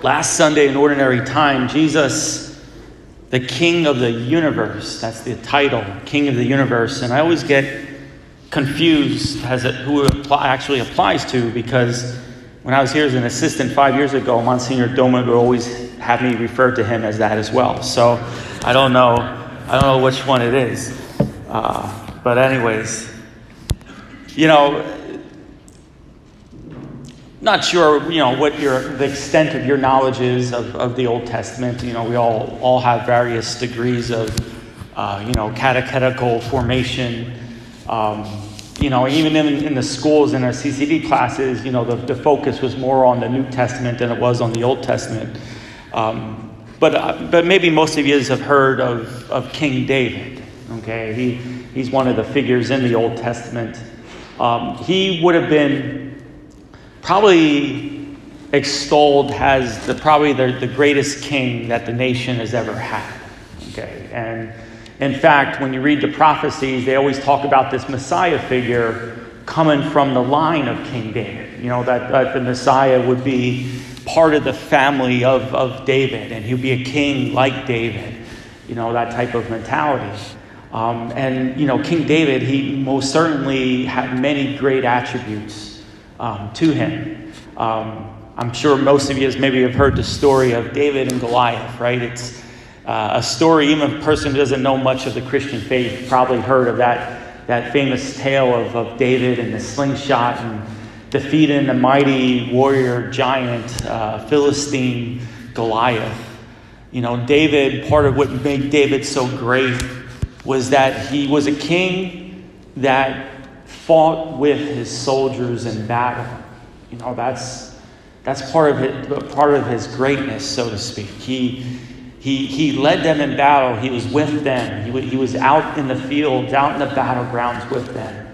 Last Sunday in Ordinary Time, Jesus, the King of the universe, that's the title, King of the universe. And I always get confused as to who it actually applies to, because when I was here as an assistant 5 years ago, Monsignor Doman would always have me refer to him as that as well. So I don't know which one it is. But anyways, not sure, what the extent of your knowledge is of the Old Testament. We all have various degrees of, catechetical formation. Even in the schools, in our CCD classes, the focus was more on the New Testament than it was on the Old Testament. But maybe most of you have heard of King David. Okay, he's one of the figures in the Old Testament. He would have been probably extolled as the greatest king that the nation has ever had. Okay, and in fact, when you read the prophecies, they always talk about this Messiah figure coming from the line of King David. That the Messiah would be part of the family of David, and he'd be a king like David. That type of mentality. King David, he most certainly had many great attributes to him. I'm sure most of you maybe have heard the story of David and Goliath, right? It's a story, even a person who doesn't know much of the Christian faith probably heard of that famous tale of David and the slingshot and defeating the mighty warrior giant Philistine Goliath. David, part of what made David so great was that he was a king that fought with his soldiers in battle. That's part of his greatness, so to speak. He led them in battle. He was with them. He was out in the fields, out in the battlegrounds with them.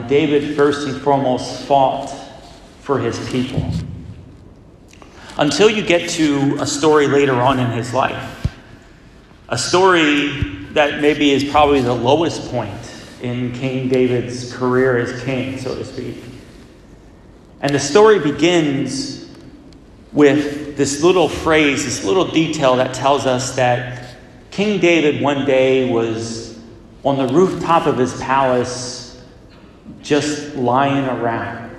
David first and foremost fought for his people. Until you get to a story later on in his life. A story that maybe is probably the lowest point in King David's career as king, so to speak. And the story begins with this little phrase, this little detail that tells us that King David one day was on the rooftop of his palace just lying around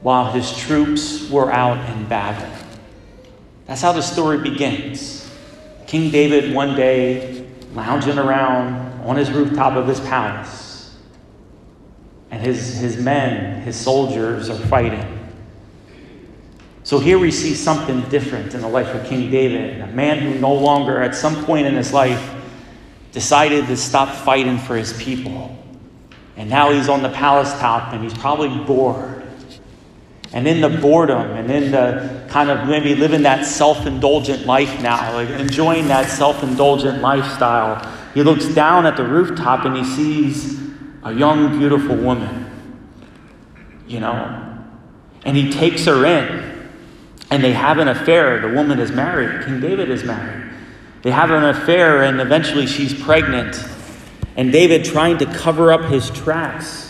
while his troops were out in battle. That's how the story begins. King David one day lounging around on his rooftop of his palace, and his men, his soldiers are fighting. So here we see something different in the life of King David, a man who no longer, at some point in his life, decided to stop fighting for his people. And now he's on the palace top, and he's probably bored. And in the boredom, and in the kind of maybe living that self-indulgent life now, like enjoying that self-indulgent lifestyle, he looks down at the rooftop and he sees a young, beautiful woman, and he takes her in, and they have an affair. The woman is married. King David is married. They have an affair, and eventually she's pregnant. And David, trying to cover up his tracks,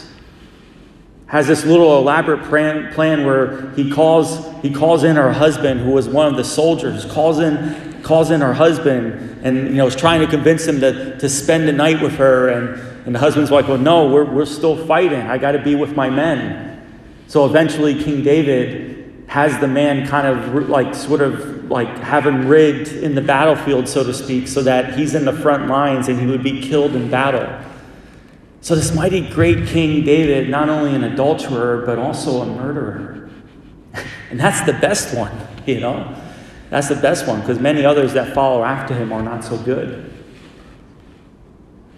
has this little elaborate plan where he calls in her husband, who was one of the soldiers, calls in her husband, and is trying to convince him to spend the night with her, and the husband's like, well, no, we're still fighting. I got to be with my men. So eventually King David has the man kind of have him rigged in the battlefield, so to speak, so that he's in the front lines and he would be killed in battle. So this mighty great King David, not only an adulterer, but also a murderer. And that's the best one, That's the best one, because many others that follow after him are not so good.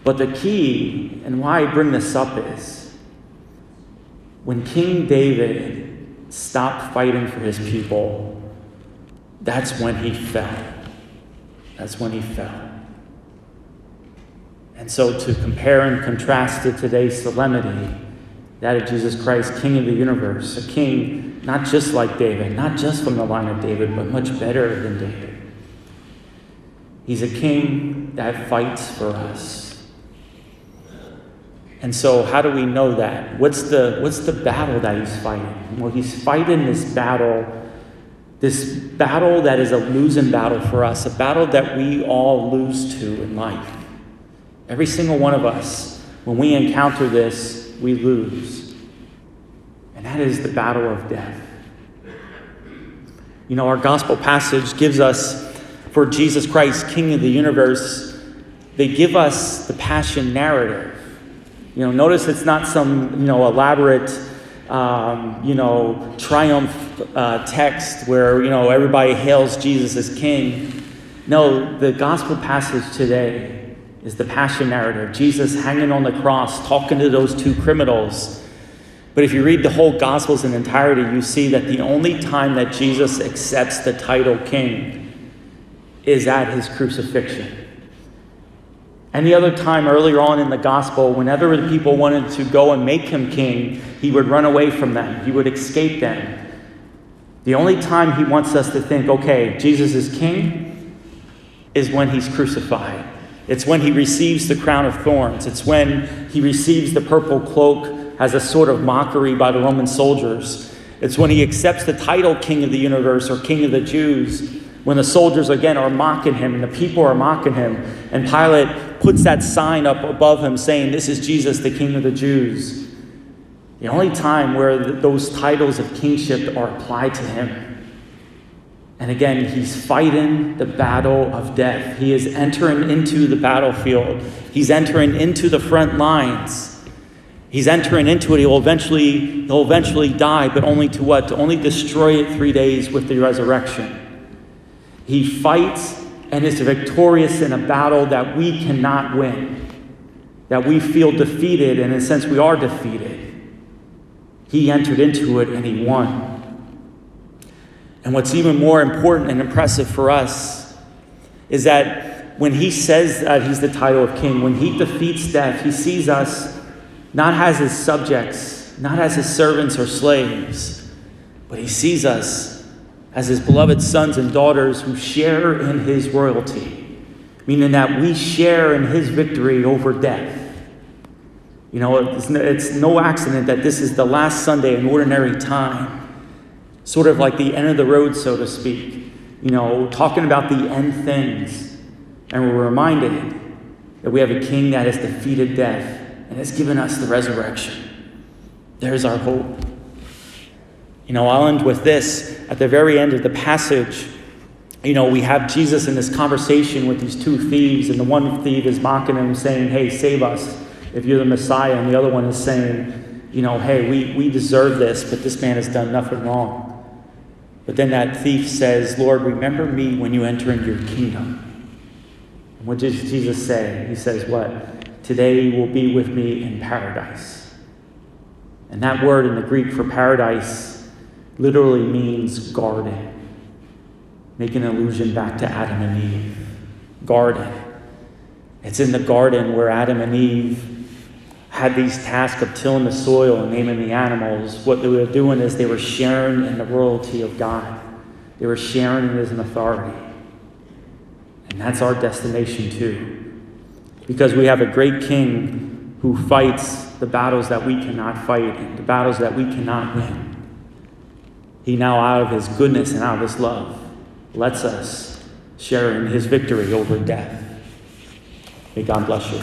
But the key, and why I bring this up, is when King David stopped fighting for his people, that's when he fell. That's when he fell. And so to compare and contrast to today's solemnity, that of Jesus Christ, King of the universe, a king not just like David, not just from the line of David, but much better than David. He's a king that fights for us. And so how do we know that? What's the battle that he's fighting? Well, he's fighting this battle This battle that is a losing battle for us, a battle that we all lose to in life. Every single one of us, when we encounter this, we lose. And that is the battle of death. You know, our gospel passage gives us, for Jesus Christ, King of the universe, they give us the passion narrative. You know, notice it's not some, elaborate, triumph text where, everybody hails Jesus as king. No, the gospel passage today is the passion narrative. Jesus hanging on the cross, talking to those two criminals. But if you read the whole Gospels in entirety, you see that the only time that Jesus accepts the title king is at his crucifixion. Any other time earlier on in the Gospel, whenever the people wanted to go and make him king, he would run away from them. He would escape them. The only time he wants us to think, okay, Jesus is king, is when he's crucified. It's when he receives the crown of thorns. It's when he receives the purple cloak as a sort of mockery by the Roman soldiers. It's when he accepts the title King of the universe or King of the Jews, when the soldiers again are mocking him and the people are mocking him, and Pilate puts that sign up above him saying, "This is Jesus, the King of the Jews." The only time where those titles of kingship are applied to him. And again, he's fighting the battle of death. He is entering into the battlefield. He's entering into the front lines. He's entering into it. He'll eventually die, but only to what? To only destroy it 3 days with the resurrection. He fights and is victorious in a battle that we cannot win, that we feel defeated, and in a sense we are defeated. He entered into it and he won. And what's even more important and impressive for us is that when he says that he's the title of king, when he defeats death, he sees us not as his subjects, not as his servants or slaves, but he sees us as his beloved sons and daughters who share in his royalty, meaning that we share in his victory over death. You know, it's no accident that this is the last Sunday in ordinary time, sort of like the end of the road, so to speak, talking about the end things. And we're reminded that we have a king that has defeated death and has given us the resurrection. There's our hope. I'll end with this. At the very end of the passage, we have Jesus in this conversation with these two thieves, and the one thief is mocking him, saying, "Hey, save us if you're the Messiah." And the other one is saying, "Hey, we deserve this, but this man has done nothing wrong." But then that thief says, "Lord, remember me when you enter into your kingdom." And what does Jesus say? He says what? "Today you will be with me in paradise." And that word in the Greek for paradise literally means garden, making an allusion back to Adam and Eve. Garden. It's in the garden where Adam and Eve had these tasks of tilling the soil and naming the animals. What they were doing is they were sharing in the royalty of God. They were sharing in his authority. And that's our destination too. Because we have a great king who fights the battles that we cannot fight, and the battles that we cannot win. He now, out of his goodness and out of his love, lets us share in his victory over death. May God bless you.